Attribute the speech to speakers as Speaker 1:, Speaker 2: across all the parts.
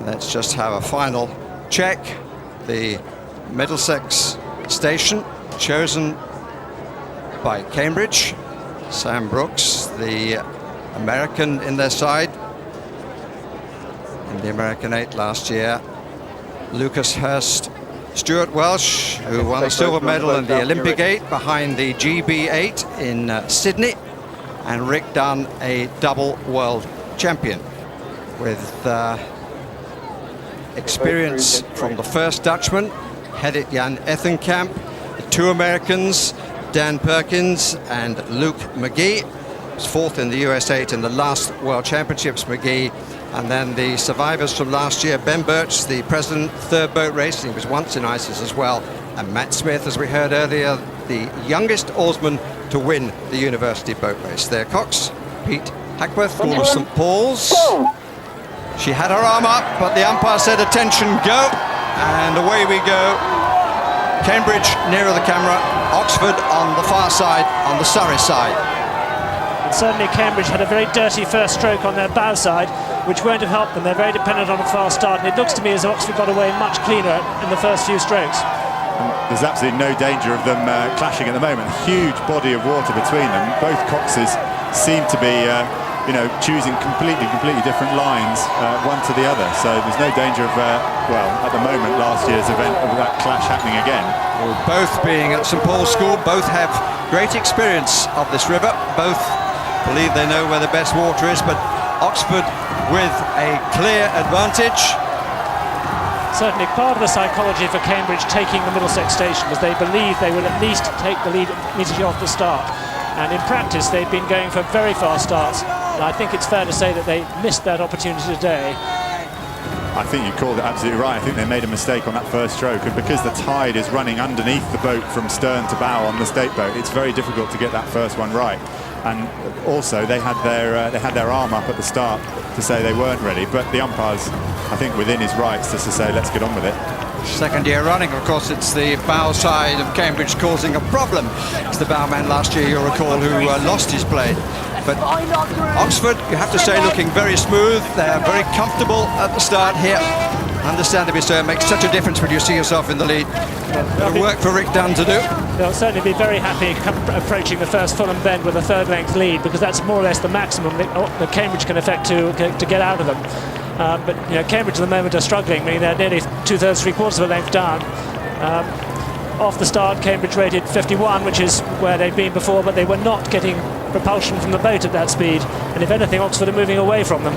Speaker 1: Let's just have a final check. The Middlesex station chosen by Cambridge. Sam Brooks, the American in their side in the American 8 last year. Lucas Hurst, Stuart Welsh, who won a silver medal in the Olympic 8 behind the GB 8 in Sydney, and Rick Dunn, a double world champion with experience from the first Dutchman, Hedit Jan Ethenkamp, the 2 Americans, Dan Perkins and Luke McGee. Was 4th in the US 8 in the last World Championships, McGee. And then the survivors from last year, Ben Birch, the president, 3rd boat race, he was once in ISIS as well. And Matt Smith, as we heard earlier, the youngest oarsman to win the university boat race. There, Cox, Pete Hackworth, School of St Paul's. She had her arm up, but the umpire said, attention, go. And away we go. Cambridge nearer the camera, Oxford on the far side, on the Surrey side.
Speaker 2: And certainly Cambridge had a very dirty first stroke on their bow side, which won't have helped them. They're very dependent on a fast start, and it looks to me as though Oxford got away much cleaner in the first few strokes.
Speaker 3: There's absolutely no danger of them clashing at the moment. Huge body of water between them. Both Coxes seem to be choosing completely different lines, one to the other. So there's no danger of, well, at the moment, last year's event, of that clash happening again.
Speaker 1: Well, both being at St Paul's School, both have great experience of this river. Both believe they know where the best water is, but Oxford with a clear advantage.
Speaker 2: Certainly part of the psychology for Cambridge taking the Middlesex station was they believe they will at least take the lead immediately off the start. And in practice, they've been going for very fast starts. And I think it's fair to say that they missed that opportunity today.
Speaker 3: I think you called it absolutely right. I think they made a mistake on that first stroke, and because the tide is running underneath the boat from stern to bow on the state boat, it's very difficult to get that first one right. And also they had their arm up at the start to say they weren't ready, but the umpire's, I think, within his rights just to say let's get on with it.
Speaker 1: Second year running, of course, it's the bow side of Cambridge causing a problem. It's the bowman last year, you'll recall, who lost his blade. But Oxford, you have to say, looking very smooth. They're very comfortable at the start here. Understandably so. It makes such a difference when you see yourself in the lead. It'll work for Rick Dunn to do.
Speaker 2: They'll certainly be very happy approaching the first Fulham bend with a 3rd length lead, because that's more or less the maximum that Cambridge can affect to get out of them. But Cambridge at the moment are struggling. I mean, they're nearly 2/3, 3/4 of a length down. Off the start, Cambridge rated 51, which is where they'd been before, but they were not getting propulsion from the boat at that speed. And if anything, Oxford are moving away from them.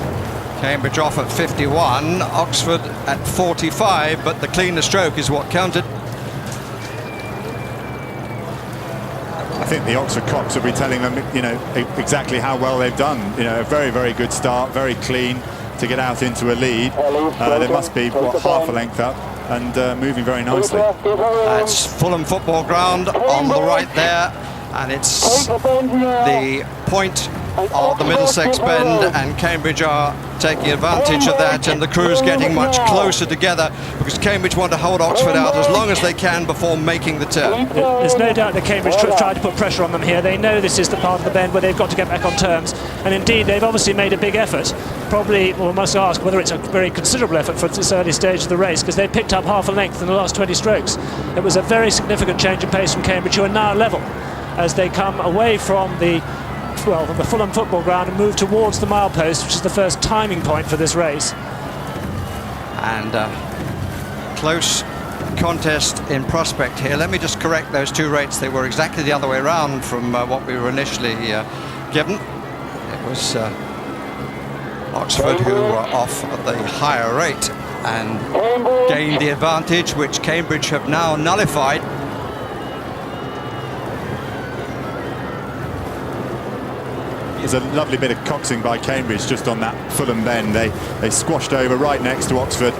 Speaker 1: Cambridge off at 51, Oxford at 45, but the cleaner stroke is what counted.
Speaker 3: I think the Oxford Cox will be telling them, exactly how well they've done. A very, very good start, very clean to get out into a lead. They must be, half a length up and moving very nicely.
Speaker 1: It's Fulham Football Ground on the right there, and it's the point of the Middlesex bend, and Cambridge are taking advantage of that, and the crew's getting much closer together because Cambridge want to hold Oxford out as long as they can before making the turn.
Speaker 2: There's no doubt that Cambridge tried to put pressure on them here. They know this is the part of the bend where they've got to get back on terms, and indeed they've obviously made a big effort. Probably, we must ask whether it's a very considerable effort for this early stage of the race, because they picked up half a length in the last 20 strokes. It was a very significant change of pace from Cambridge, who are now level as they come away from the Fulham Football Ground and move towards the milepost, which is the first timing point for this race.
Speaker 1: And close contest in prospect here. Let me just correct those 2 rates. They were exactly the other way around from what we were initially given. It was Oxford who were off at the higher rate and gained the advantage, which Cambridge have now nullified.
Speaker 3: There's a lovely bit of coxing by Cambridge just on that Fulham bend. They squashed over right next to Oxford,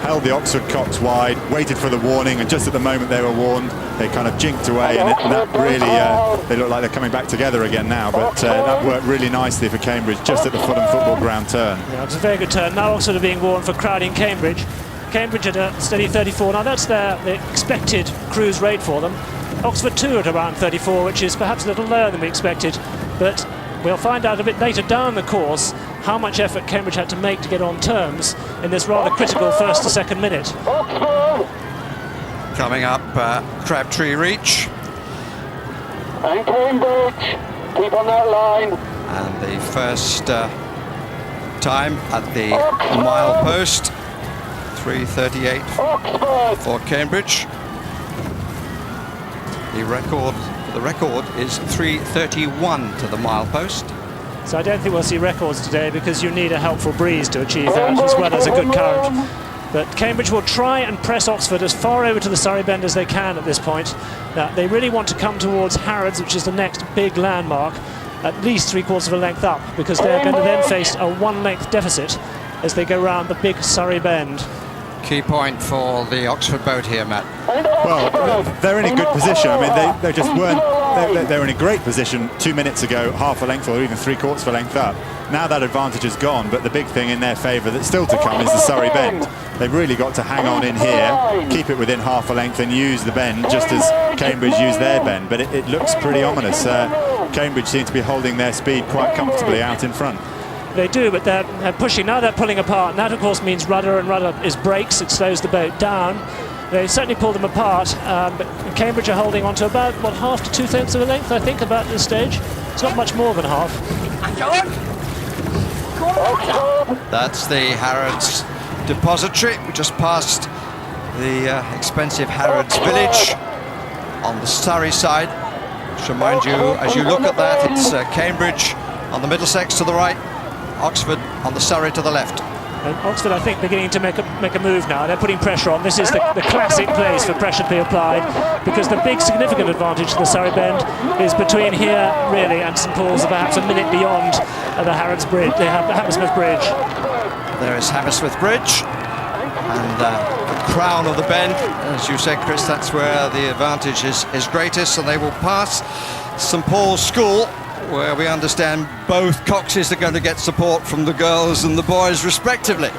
Speaker 3: held the Oxford Cox wide, waited for the warning, and just at the moment they were warned, they kind of jinked away, and that really, they look like they're coming back together again now, but that worked really nicely for Cambridge just at the Fulham Football Ground turn.
Speaker 2: Yeah, it was a very good turn. Now Oxford are being warned for crowding Cambridge. Cambridge at a steady 34. Now that's the expected cruise rate for them. Oxford too at around 34, which is perhaps a little lower than we expected, but we'll find out a bit later down the course how much effort Cambridge had to make to get on terms in this rather critical first to second minute.
Speaker 1: Coming up, Crabtree Reach.
Speaker 4: And Cambridge, keep on that line.
Speaker 1: And the first time at the mile post, 3:38 for Cambridge. The record is 3:31 to the mile post.
Speaker 2: So I don't think we'll see records today, because you need a helpful breeze to achieve that, as well as a good current. But Cambridge will try and press Oxford as far over to the Surrey Bend as they can at this point. Now, they really want to come towards Harrods, which is the next big landmark, at least 3/4 of a length up, because they're going to then face a 1-length deficit as they go round the big Surrey Bend.
Speaker 1: Key point for the Oxford boat here, Matt.
Speaker 3: Well, they're in a good position. I mean, they just weren't. They were in a great position 2 minutes ago, half a length or even 3/4 of a length up. Now that advantage is gone, but the big thing in their favour that's still to come is the Surrey Bend. They've really got to hang on in here, keep it within half a length, and use the bend just as Cambridge used their bend. But it looks pretty ominous. Cambridge seem to be holding their speed quite comfortably out in front.
Speaker 2: They do, but they're pushing. Now they're pulling apart, and that of course means rudder, and rudder is brakes. It slows the boat down. They certainly pull them apart, but Cambridge are holding on to about, what, half to 2/5 of a length, I think, about this stage. It's not much more than half.
Speaker 1: That's the Harrods Depository. We just passed the expensive Harrods Village on the Surrey side. Just remind you, as you look at that, it's Cambridge on the Middlesex to the right, Oxford on the Surrey to the left.
Speaker 2: And Oxford, I think, beginning to make a move now. They're putting pressure on. This is the classic place for pressure to be applied, because the big significant advantage to the Surrey Bend is between here, really, and St Paul's, perhaps a minute beyond the Harrods Bridge. They have the Hammersmith Bridge.
Speaker 1: There is Hammersmith Bridge, and the crown of the bend, as you said, Chris, that's where the advantage is greatest, and they will pass St Paul's School, where we understand both coxes are going to get support from the girls and the boys respectively.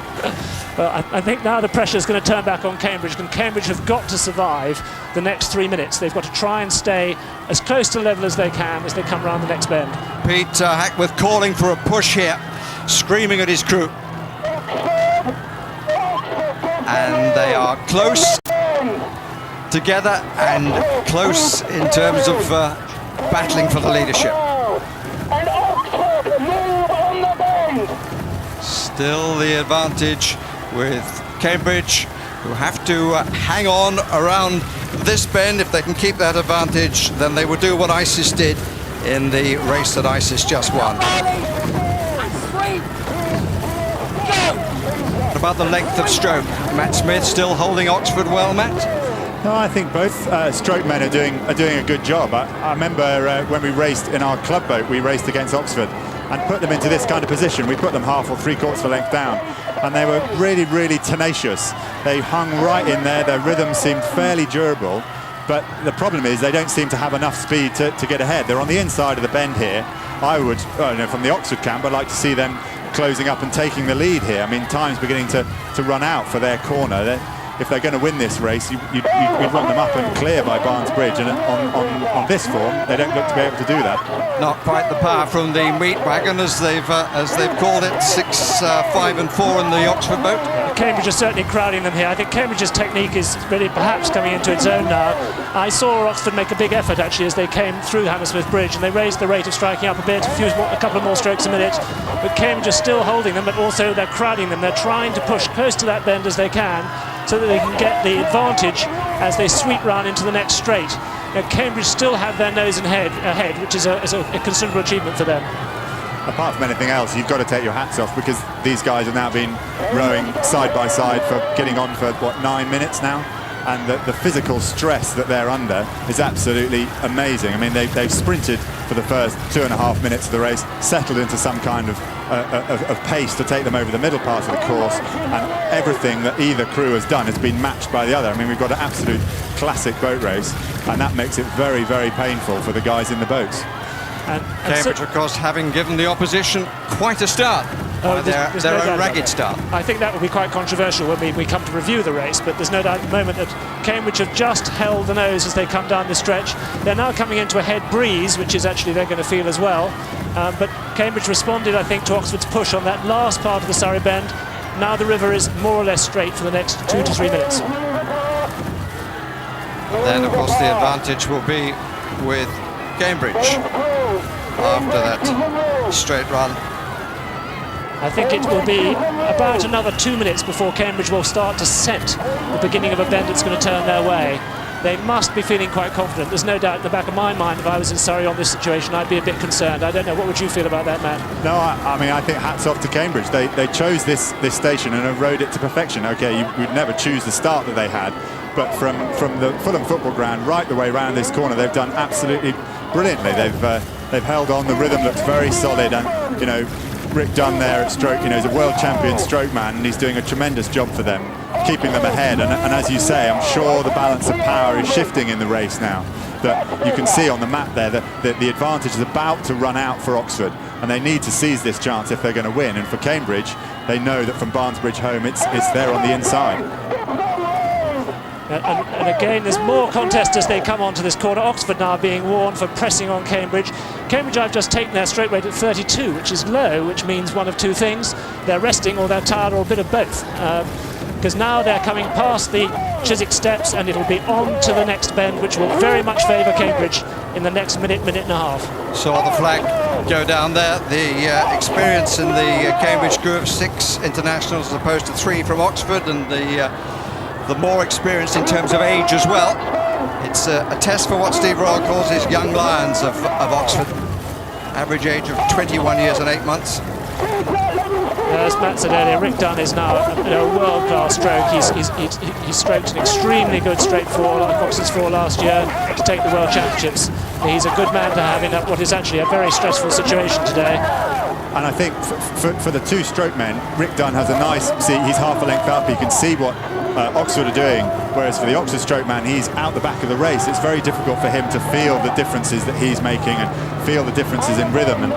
Speaker 2: Well, I think now the pressure is going to turn back on Cambridge, and Cambridge have got to survive the next 3 minutes. They've got to try and stay as close to level as they can as they come round the next bend.
Speaker 1: Pete Hackworth calling for a push here, screaming at his crew. And they are close together and close in terms of battling for the leadership. Still the advantage with Cambridge, who have to hang on around this bend. If they can keep that advantage, then they will do what ISIS did in the race that ISIS just won. What about the length of stroke? Matt Smith still holding Oxford well, Matt?
Speaker 3: No, I think both stroke men are doing a good job. I remember when we raced in our club boat, we raced against Oxford and put them into this kind of position. We put them half or 3/4 of a length down, and they were really, really tenacious. They hung right in there. Their rhythm seemed fairly durable, but the problem is they don't seem to have enough speed to get ahead. They're on the inside of the bend here. I would, from the Oxford camp, I'd like to see them closing up and taking the lead here. I mean, time's beginning to run out for their corner. If they're going to win this race, you'd want them up and clear by Barnes Bridge, and on this form, they don't look to be able to do that.
Speaker 1: Not quite the power from the meat wagon, as they've called it, 6, 5 and 4 in the Oxford boat.
Speaker 2: Cambridge is certainly crowding them here. I think Cambridge's technique is really perhaps coming into its own now. I saw Oxford make a big effort actually as they came through Hammersmith Bridge, and they raised the rate of striking up a bit, a couple of more strokes a minute. But Cambridge is still holding them, but also they're crowding them. They're trying to push close to that bend as they can, so that they can get the advantage as they sweep round into the next straight. Now, Cambridge still have their nose ahead, which is a considerable achievement for them.
Speaker 3: Apart from anything else, you've got to take your hats off, because these guys have now been rowing side by side for getting on for, 9 minutes now? And the physical stress that they're under is absolutely amazing. I mean, they've sprinted for the first 2.5 minutes of the race, settled into some kind of pace to take them over the middle part of the course, and everything that either crew has done has been matched by the other. I mean, we've got an absolute classic boat race, and that makes it very, very painful for the guys in the boats.
Speaker 2: And
Speaker 1: Cambridge, of course, having given the opposition quite a start. Their own ragged start.
Speaker 2: I think that will be quite controversial when we come to review the race, but there's no doubt at the moment that Cambridge have just held the nose as they come down the stretch. They're now coming into a head breeze, which is actually they're going to feel as well. But Cambridge responded, I think, to Oxford's push on that last part of the Surrey bend. Now the river is more or less straight for the next 2 to 3 minutes.
Speaker 1: Then, of course, the advantage will be with Cambridge after that straight run.
Speaker 2: I think it will be about another 2 minutes before Cambridge will start to scent the beginning of a bend that's going to turn their way. They must be feeling quite confident. There's no doubt in the back of my mind, if I was in Surrey on this situation, I'd be a bit concerned. I don't know, what would you feel about that, Matt?
Speaker 3: No, I mean, I think hats off to Cambridge. They chose this station and have rode it to perfection. Okay, we'd never choose the start that they had, but from the Fulham football ground right the way around this corner, they've done absolutely brilliantly. They've held on. The rhythm looks very solid, and you know, Rick Dunn there at stroke, you know, he's a world champion stroke man, and he's doing a tremendous job for them, keeping them ahead. And as you say, I'm sure the balance of power is shifting in the race now. That you can see on the map there that the advantage is about to run out for Oxford, and they need to seize this chance if they're going to win. And for Cambridge, they know that from Barnesbridge home, it's there on the inside.
Speaker 2: And again, there's more contest as they come onto this corner. Oxford now being warned for pressing on Cambridge. Cambridge, I've just taken their straight rate at 32, which is low, which means one of two things. They're resting or they're tired, or a bit of both. Because now they're coming past the Chiswick steps, and it'll be on to the next bend, which will very much favour Cambridge in the next minute and a half.
Speaker 1: Saw the flag go down there. The experience in the Cambridge crew of 6 internationals as opposed to 3 from Oxford, and the more experienced in terms of age as well. It's a test for what Steve Royal calls his young lions of Oxford. Average age of 21 years and 8 months.
Speaker 2: As Matt said earlier, Rick Dunn is now a world-class stroke. He's stroked an extremely good straight 4, like Oxford's 4 last year, to take the World Championships. He's a good man to have in what is actually a very stressful situation today.
Speaker 3: And I think for the 2 stroke men, Rick Dunn has a nice, see, he's half a length up, he can see what Oxford are doing, whereas for the Oxford stroke man, he's out the back of the race. It's very difficult for him to feel the differences that he's making and feel the differences in rhythm. And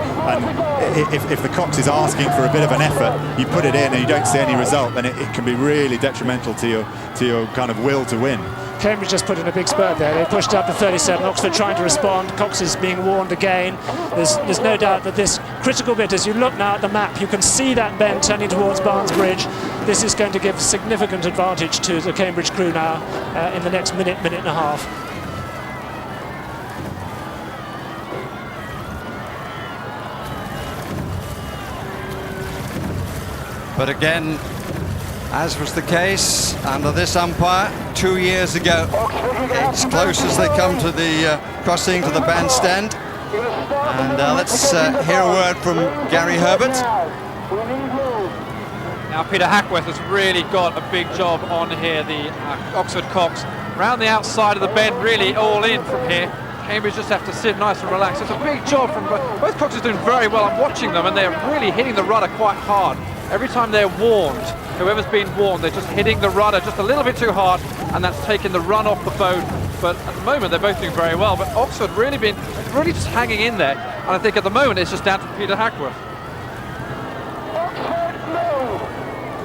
Speaker 3: if the Cox is asking for a bit of an effort, you put it in and you don't see any result, then it can be really detrimental to your kind of will to win.
Speaker 2: Cambridge just put in a big spurt there. They pushed up to 37. Oxford trying to respond. Cox is being warned again. There's no doubt that this critical bit, as you look now at the map, you can see that bend turning towards Barnesbridge. This is going to give significant advantage to the Cambridge crew now in the next minute and a half.
Speaker 1: But again, as was the case under this umpire 2 years ago, it's close as they come to the crossing to the bandstand. And let's hear a word from Gary Herbert.
Speaker 5: Now Peter Hackworth has really got a big job on here, the Oxford Cox. Round the outside of the bend, really all in from here. Cambridge just have to sit nice and relaxed. It's a big job from both Coxes, doing very well. I'm watching them and they're really hitting the rudder quite hard. Every time they're warned, whoever's been warned, they're just hitting the rudder just a little bit too hard, and that's taking the run off the boat. But at the moment, they're both doing very well. But Oxford really just hanging in there. And I think at the moment, it's just down to Peter Hackworth.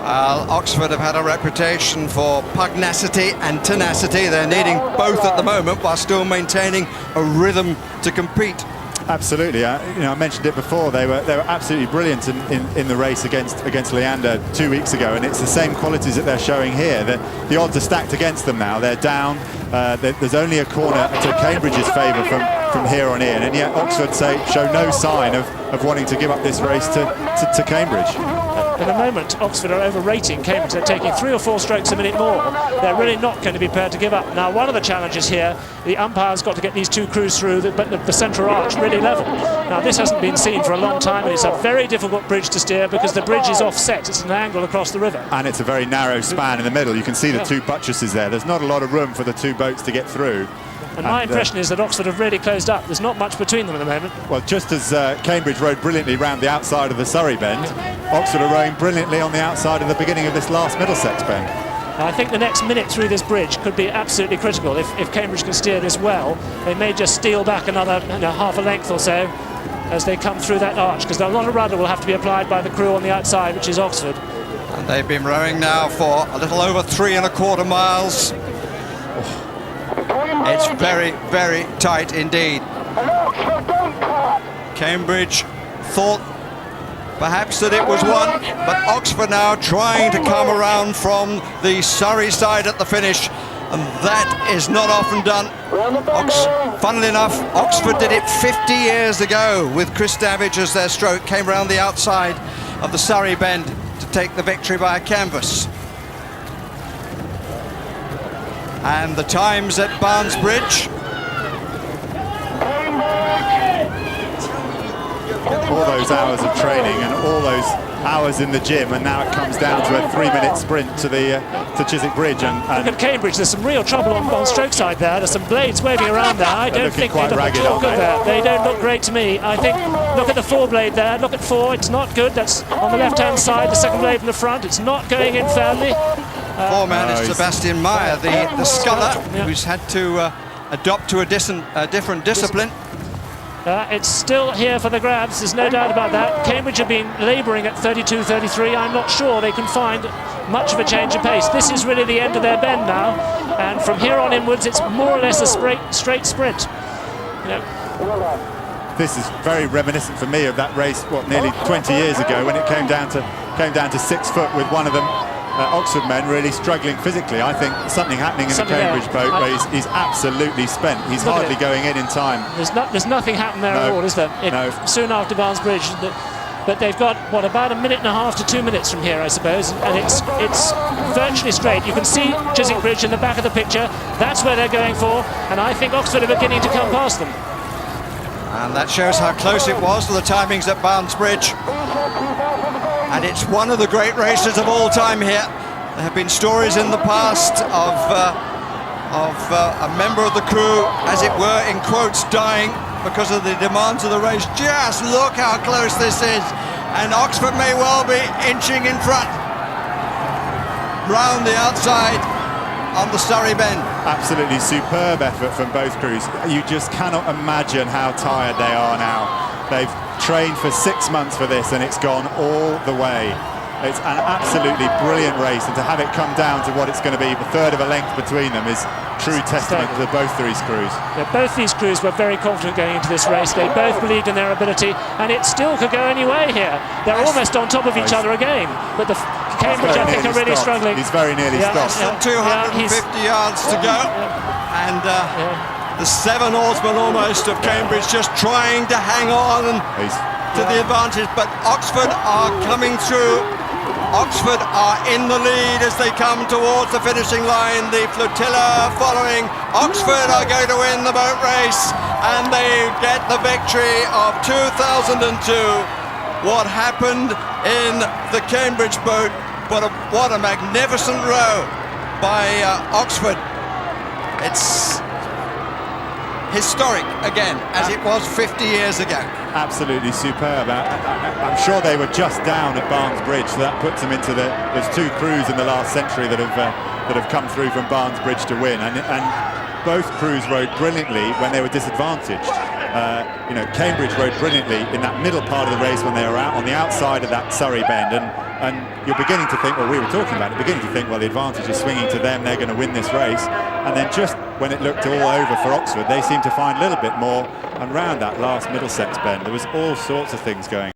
Speaker 1: Oxford have had a reputation for pugnacity and tenacity. They're needing both at the moment while still maintaining a rhythm to compete.
Speaker 3: Absolutely, I mentioned it before. They were absolutely brilliant in the race against Leander 2 weeks ago, and it's the same qualities that they're showing here. The odds are stacked against them now. They're down. There's only a corner to Cambridge's favour from here on in, and yet Oxford show no sign of wanting to give up this race to Cambridge.
Speaker 2: At the moment, Oxford are overrating Cambridge. They're taking 3 or 4 strokes a minute more. They're really not going to be prepared to give up. Now, one of the challenges here, the umpire's got to get these 2 crews through, but the central arch really level. Now, this hasn't been seen for a long time, and it's a very difficult bridge to steer because the bridge is offset. It's an angle across the river.
Speaker 3: And it's a very narrow span in the middle. You can see the 2 buttresses there. There's not a lot of room for the 2 boats to get through.
Speaker 2: And my impression is that Oxford have really closed up. There's not much between them at the moment.
Speaker 3: Well, just as Cambridge rode brilliantly round the outside of the Surrey bend, Oxford are rowing brilliantly on the outside of the beginning of this last Middlesex bend.
Speaker 2: I think the next minute through this bridge could be absolutely critical. If Cambridge can steer this well, they may just steal back another half a length or so as they come through that arch, because a lot of rudder will have to be applied by the crew on the outside, which is Oxford.
Speaker 1: And they've been rowing now for a little over 3 1/4 miles. It's very, very tight indeed. Cambridge thought perhaps that it was won, but Oxford now trying to come around from the Surrey side at the finish, and that is not often done. Funnily enough, Oxford did it 50 years ago with Chris Davies as their stroke, came round the outside of the Surrey bend to take the victory by a canvas. And the times at Barnes-Bridge.
Speaker 3: All those hours of training and all those hours in the gym, and now it comes down to a 3-minute sprint to the to Chiswick Bridge. And
Speaker 2: look at Cambridge. There's some real trouble on stroke side there. There's some blades waving around there. I don't think they look good there. They don't look great to me. I think, look at the 4 blade there. Look at 4. It's not good. That's on the left-hand side. The 2nd blade in the front. It's not going in firmly.
Speaker 1: 4-man is Sebastian Meyer, the sculler, who's had to adopt to a different discipline.
Speaker 2: It's still here for the grabs, there's no doubt about that. Cambridge have been labouring at 32-33. I'm not sure they can find much of a change of pace. This is really the end of their bend now, and from here on inwards it's more or less a straight sprint.
Speaker 3: This is very reminiscent for me of that race, nearly 20 years ago, when it came down to 6 foot with one of them. Oxford men really struggling physically. I think something happening in the Cambridge boat where he's absolutely spent. He's hardly going in time.
Speaker 2: There's nothing happened there at all, is there? Soon after Barnes-Bridge, but they've got about a minute and a half to 2 minutes from here, I suppose, and it's virtually straight. You can see Chiswick Bridge in the back of the picture. That's where they're going for, and I think Oxford are beginning to come past them.
Speaker 1: And that shows how close it was to the timings at Barnes-Bridge. And it's one of the great races of all time here. There have been stories in the past of a member of the crew, as it were, in quotes, dying because of the demands of the race. Just look how close this is. And Oxford may well be inching in front. Round the outside on the Surrey bend.
Speaker 3: Absolutely superb effort from both crews. You just cannot imagine how tired they are now. They've trained for 6 months for this, and it's gone all the way. It's an absolutely brilliant race, and to have it come down to what it's going to be, the third of a length between them, is true testament to both these crews.
Speaker 2: Yeah, both these crews were very confident going into this race. They both believed in their ability, and it still could go any way here. They're almost on top of each other again, but the Cambridge, I think, are really struggling.
Speaker 3: He's very nearly stopped.
Speaker 1: 250 yards to go, and the 7 oarsmen almost of Cambridge just trying to hang on to the advantage, but Oxford are coming through. Oxford are in the lead as they come towards the finishing line. The flotilla following. Oxford are going to win the boat race, and they get the victory of 2002. What happened in the Cambridge boat, what a magnificent row by Oxford. It's historic again, as it was 50 years ago.
Speaker 3: Absolutely superb. I'm sure they were just down at Barnes-Bridge, so that puts them into there's 2 crews in the last century that have come through from Barnes-Bridge to win, and both crews rode brilliantly when they were disadvantaged. Cambridge rode brilliantly in that middle part of the race when they were out on the outside of that Surrey bend, and you're beginning to think, well, we were talking about it, beginning to think, well, the advantage is swinging to them, they're going to win this race. And then just when it looked all over for Oxford, they seemed to find a little bit more, and round that last Middlesex bend there was all sorts of things going